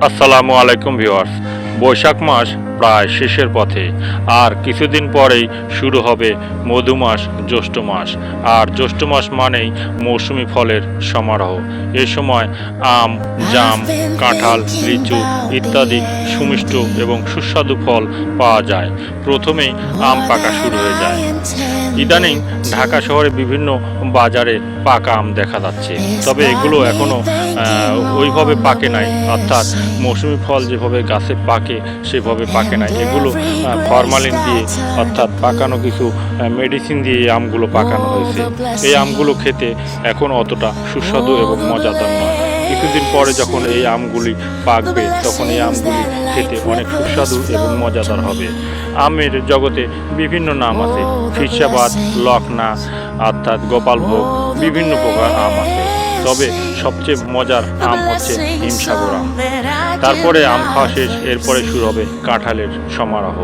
আসসালামু আলাইকুম ভিউয়ার্স। বৈশাখ মাস প্রায় শেষের পথে, আর কিছুদিন পরেই শুরু হবে মধু মাস, জ্যৈষ্ঠ মাস। আর জ্যৈষ্ঠ মাস মানেই মৌসুমি ফলের সমারোহ। এ সময় আম, জাম, কাঁঠাল, লিচু ইত্যাদি সুমিষ্ট এবং সুস্বাদু ফল পাওয়া যায়। প্রথমেই আম পাকা শুরু হয়ে যায়। ইদানিং ঢাকা শহরে বিভিন্ন বাজারে পাকা আম দেখা যাচ্ছে, তবে এগুলো এখনও ওইভাবে পাকে নাই, অর্থাৎ মৌসুমি ফল যেভাবে গাছে পাকে সেভাবে পাকে নাই। এগুলো ফরমালিন দিয়ে, অর্থাৎ পাকানো কিছু মেডিসিন দিয়ে এই আমগুলো পাকানো হয়েছে। এই আমগুলো খেতে এখন অতটা সুস্বাদু এবং মজাদার নয়। কিছুদিন পরে যখন এই আমগুলি পাকবে তখন এই আমগুলি খেতে অনেক সুস্বাদু এবং মজাদার হবে। আমের জগতে বিভিন্ন নাম আছে, ফিরসাবাদ, লখনা, অর্থাৎ গোপালভোগ, বিভিন্ন প্রকার আম আছে। তবে সবচেয়ে মজার আম হচ্ছে হিমসাগর আম। তারপরে আম খাওয়া শেষ, এরপরে শুরু হবে কাঁঠালের সমারোহ।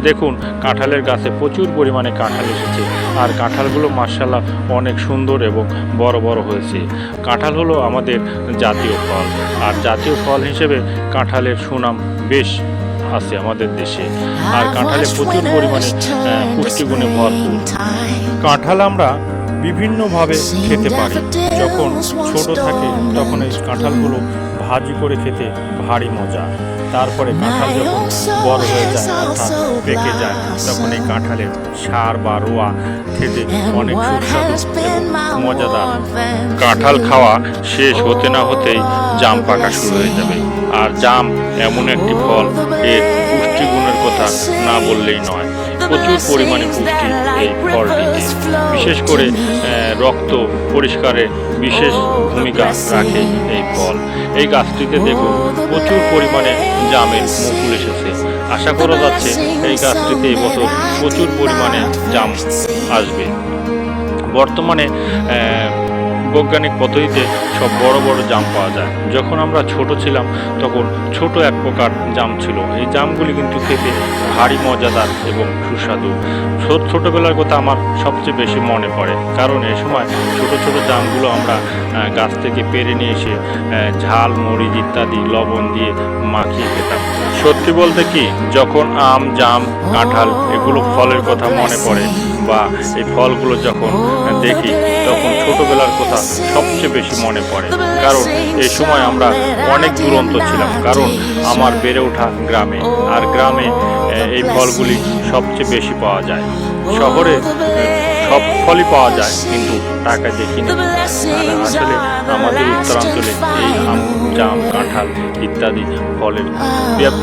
দেখুন, কাঁঠালের গাছে প্রচুর পরিমাণে কাঁঠাল এসেছে, আর কাঁঠালগুলো মাশাআল্লাহ অনেক সুন্দর এবং বড় বড় হয়েছে। কাঁঠাল হলো আমাদের জাতীয় ফল, আর জাতীয় ফল হিসেবে কাঁঠালের সুনাম বেশ আছে আমাদের দেশে। আর কাঁঠালে প্রচুর পরিমাণে পুষ্টিগুণে ভরপুর। কাঁঠাল আমরা বিভিন্নভাবে খেতে পারি। যখন ছোট থাকে তখন এই কাঁঠালগুলো ভাজি করে খেতে ভারী মজা। তারপরে কাঁঠাল যখন বড় হয়ে যায়, অর্থাৎ পেকে যায়, তখন এই কাঁঠালের সার বা রোয়া খেতে অনেক সুস্বাদু এবং মজাদার। কাঁঠাল খাওয়া শেষ হতে না হতেই জাম পাকা শুরু হয়ে যাবে। আর জাম এমন একটি ফল, এর পুষ্টিগুণের কথা না বললেই নয়। প্রচুর পরিমাণে পুষ্টি এই ফলটিতে, বিশেষ করে রক্ত পরিষ্কারে বিশেষ ভূমিকা রাখে এই ফল। এই গাছটিতে দেখুন প্রচুর পরিমাণে জামের মুকুল এসেছে। আশা করা যাচ্ছে এই গাছটিতে এবছর প্রচুর পরিমাণে জাম আসবে। বর্তমানে বৈজ্ঞানিক পদ্ধতিতে সব বড় বড় জাম পাওয়া যায়। যখন আমরা ছোট ছিলাম তখন ছোট এক প্রকার জাম ছিল। এই জামগুলি কিন্তু খেতে ভারী মজাদার এবং সুস্বাদু। ছোটোবেলার কথা আমার সবচেয়ে বেশি মনে পড়ে, কারণ এই সময় ছোট ছোট জামগুলো আমরা গাছ থেকে পেরে নিয়ে এসে ঝাল, মরিচ ইত্যাদি লবণ দিয়ে মাখিয়ে খেতাম। সত্যি বলতে কি, যখন আম, জাম, কাঁঠাল এগুলো ফলের কথা মনে পড়ে বা এই ফলগুলো যখন দেখি তখন ছোটবেলার কথা সবচেয়ে বেশি মনে পড়ে। কারণ এই সময় আমরা অনেক দুরন্ত ছিলাম, কারণ আমার বেড়ে ওঠা গ্রামে, আর গ্রামে এই ফলগুলি সবচেয়ে বেশি পাওয়া যায়। শহরে সব ফলই পাওয়া যায়, কিন্তু টাকা দিয়ে কিনে। আসলে আমাদের উত্তরাঞ্চলে এই আম, জাম, কাঁঠাল ইত্যাদি ফলের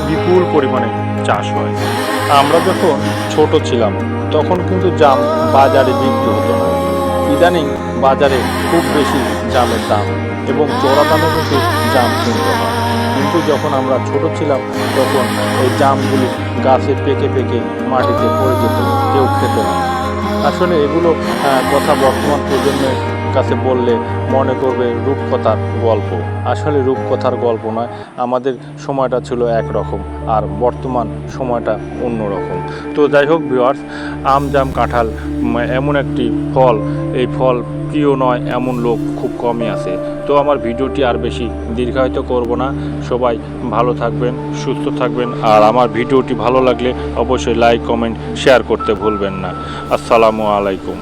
বিপুল পরিমাণে চাষ হয়। আমরা যখন ছোট ছিলাম তখন কিন্তু জাম বাজারে বিক্রি হতো না। ইদানিং বাজারে খুব বেশি জামের দাম এবং চড়া দামে কিন্তু জাম কিনতে হয়। কিন্তু যখন আমরা ছোট ছিলাম তখন এই জামগুলি গাছে পেকে পেকে মাটিতে পড়ে যেত, কেউ খেত না। আসলে এগুলো কথা বর্তমান প্রজন্মের কাছে বললে মনে করবে রূপকথার গল্প। আসলে রূপকথার গল্প নয়, আমাদের সময়টা ছিল একরকম আর বর্তমান সময়টা অন্যরকম। তো যাই হোক ভিউয়ার্স, আম, জাম, কাঁঠাল এমন একটি ফল, এই ফল প্রিয় নয় এমন লোক খুব কমই আছে। তো আমার ভিডিওটি আর বেশি দীর্ঘায়িত করব না। সবাই ভালো থাকবেন, সুস্থ থাকবেন, আর আমার ভিডিওটি ভালো লাগলে অবশ্যই লাইক, কমেন্ট, শেয়ার করতে ভুলবেন না। আসসালামু আলাইকুম।